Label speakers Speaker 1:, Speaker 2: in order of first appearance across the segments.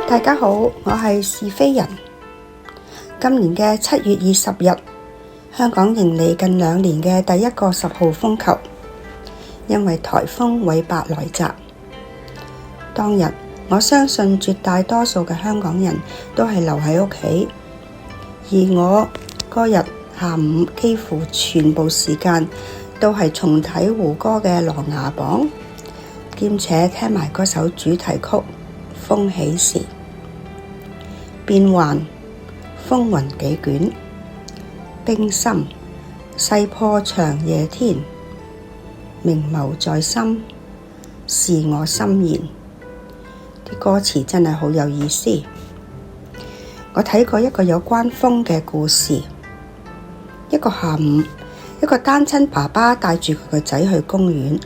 Speaker 1: 大家好，我係是非人。今年嘅7月20日，香港迎嚟近2年嘅第一個10號風球，因為颱風韋伯來襲。當日，我相信絕大多數嘅香港人都係留喺屋企，而我嗰日下午幾乎全部時間都係重睇胡歌嘅《琅琊榜》，兼且聽埋嗰首主題曲《風起時》。變幻，風雲幾捲，冰心，勢破長夜天。明眸在心，是我心言。啲歌詞真係好有意思。我睇過一個有關風嘅故事。一個下午，一個單親爸爸帶住佢個仔去公園，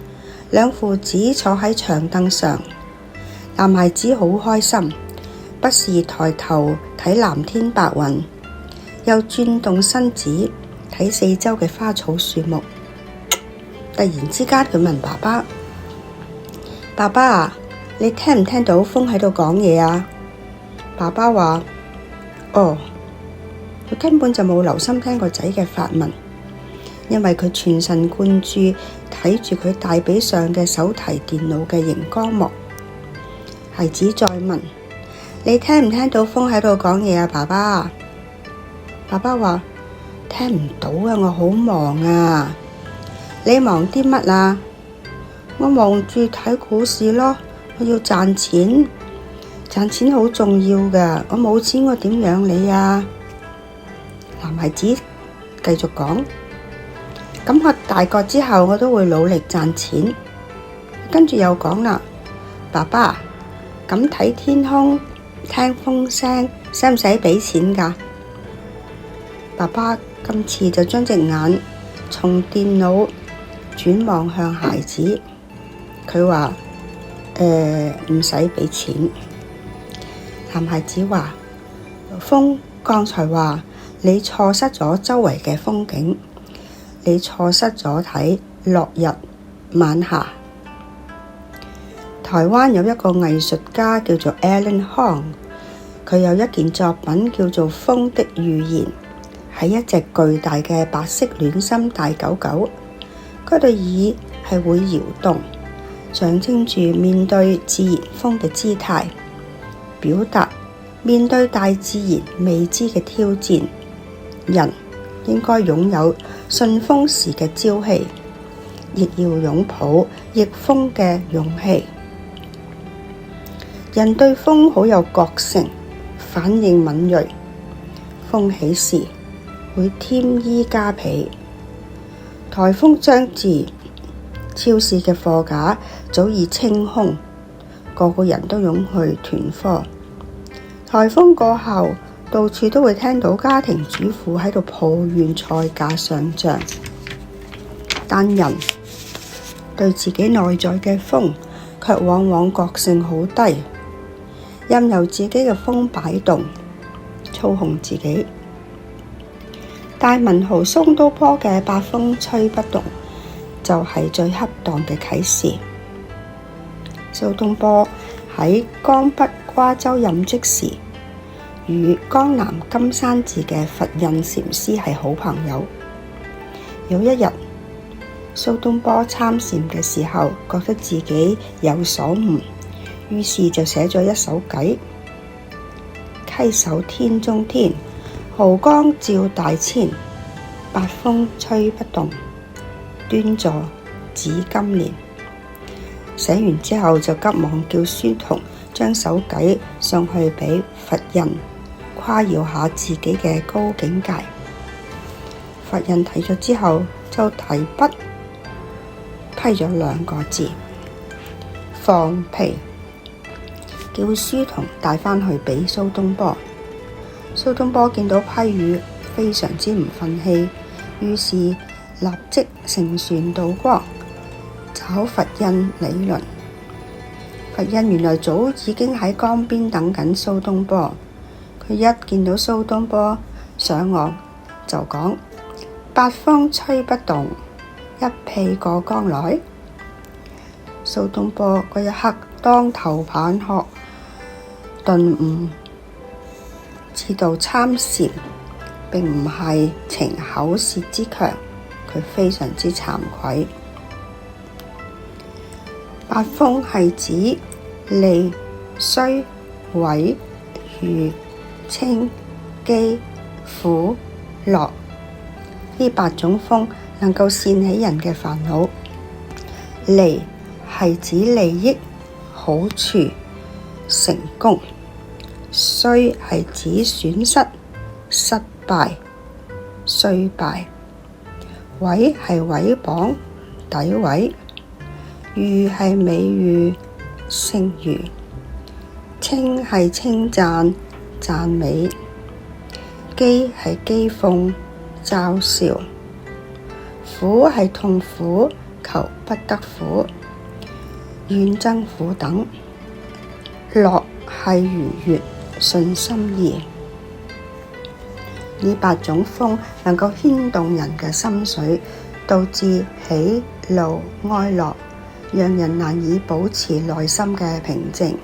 Speaker 1: 兩父子坐喺長凳上，男孩子好開心。不時抬頭睇藍天白雲，又轉動身子睇四周嘅花草樹木。突然之間，佢問爸爸：爸爸啊，你聽唔聽到風喺度講嘢啊？爸爸話：哦。佢根本就冇留心聽個仔嘅發問，因為佢全神貫注睇住佢大髀上嘅手提電腦嘅熒光幕。孩子再問：你聽唔聽到風喺度講嘢啊？爸爸。爸爸話：聽唔到啊，我好忙啊。你忙啲乜啊？我忙住睇股市咯，我要賺錢，賺錢好重要㗎，我冇錢我點養你啊？男孩子繼續講：咁我大個之後我都會努力賺錢。跟住又講啦：爸爸，咁睇天空聽風聲使唔使畀錢㗎？爸爸今次就將隻眼從電腦轉望向孩子，佢話：唔使畀錢。男孩子話：風剛才話你錯失咗周圍嘅風景，你錯失咗睇落日晚霞。台灣有一個藝術家叫做 Alan Hong， 佢有一件作品叫做《風的預言》，係一隻巨大嘅白色暖心大狗狗，佢對耳係會搖動，象徵住面對自然風嘅姿態，表達面對大自然未知嘅挑戰，人應該擁有順風時嘅朝氣，亦要擁抱逆風嘅勇氣。人對風好有覺性，反應敏銳，風起時會添衣加被。颱風將至，超市嘅貨架早已清空，個個人都湧去囤貨。颱風過後，到處都會聽到家庭主婦喺度抱怨菜價上漲，但人對自己內在嘅風卻往往覺性好低，任由自己嘅風擺動，操控自己。大文豪蘇東坡嘅八風吹不動就係最恰當嘅啟示。蘇東坡喺江北瓜州任職時，與江南金山寺嘅佛印禪師係好朋友。有一日，蘇東坡參禪嘅時候，覺得自己有所悟，於是就寫咗一首偈：稽首天中天，毫光照大千，八風吹不動，端坐指金蓮。寫完之後就急忙叫書童將手偈送去俾佛印，誇耀下自己嘅高境界。佛印睇咗之後就提筆批咗2個字：放屁，叫書童帶返去俾蘇東坡。蘇東坡見到批語非常之唔忿氣，於是立即乘船渡江找佛印理論。佛印原來早已經喺江邊等緊蘇東坡，佢一見到蘇東坡上岸就講：八風吹不動，一屁過江來。蘇東坡嗰一刻當頭棒喝，頓悟，知道參禪並唔係逞口舌之強，佢非常之慚愧。八風係指利、衰、毀、譽、稱、譏、苦、樂呢八種風能夠煽起人嘅煩惱。利係指利益、好處、成功；衰係指損失、失敗、衰敗；毀係毀謗、詆毀；譽係美譽、聲譽；稱係稱讚、讚美；譏係譏諷、嘲笑；苦係痛苦、求不得苦、怨憎苦等；樂係愉悅、順心意。呢八種風能夠牽動人嘅心水，導致喜怒哀樂，讓人難以保持內心嘅平靜。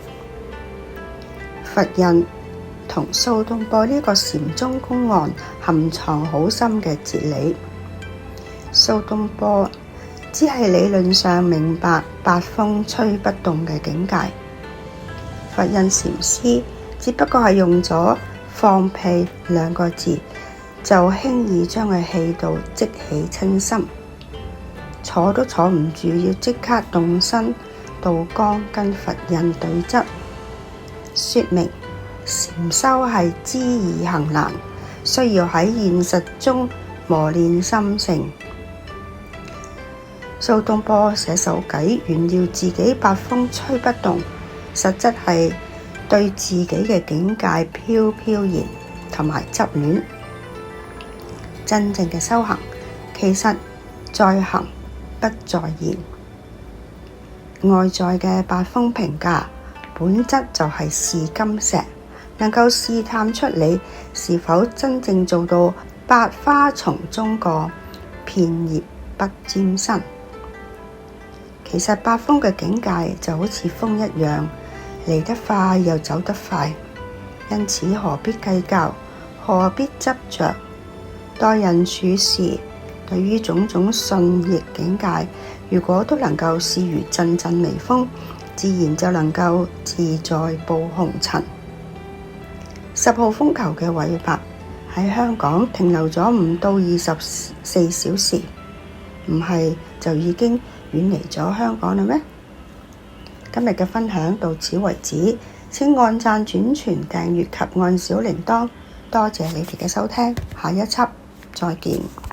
Speaker 1: 佛印同蘇東坡呢個禪宗公案含藏好深嘅哲理。蘇東坡只係理論上明白八風吹不動嘅境界，佛印禪師只不過係用咗放屁兩個字，就輕易將佢氣到即起嗔心，坐都坐唔住，要即刻動身渡江跟佛印對質，說明禪修係知易行難，需要喺現實中磨練心性。蘇東坡寫首偈炫耀自己八風吹不動，實質係對自己嘅境界飄飄然同埋執戀。真正嘅修行其實在行不在言。外在嘅八風評價本質就係試金石，能夠試探出你是否真正做到百花叢中個片葉不沾身。其實八風嘅境界就好似風一樣，嚟得快又走得快，因此何必計較，何必執着？待人處事，對於種種順逆境界，如果都能夠視如陣陣微風，自然就能夠自在步紅塵。10號風球嘅韋伯喺香港停留咗唔到24小時，唔係就已經遠離咗香港啦咩？今日嘅分享到此為止，請按讚、轉傳、訂閱及按小鈴鐺，多謝你哋嘅收聽，下一輯再見。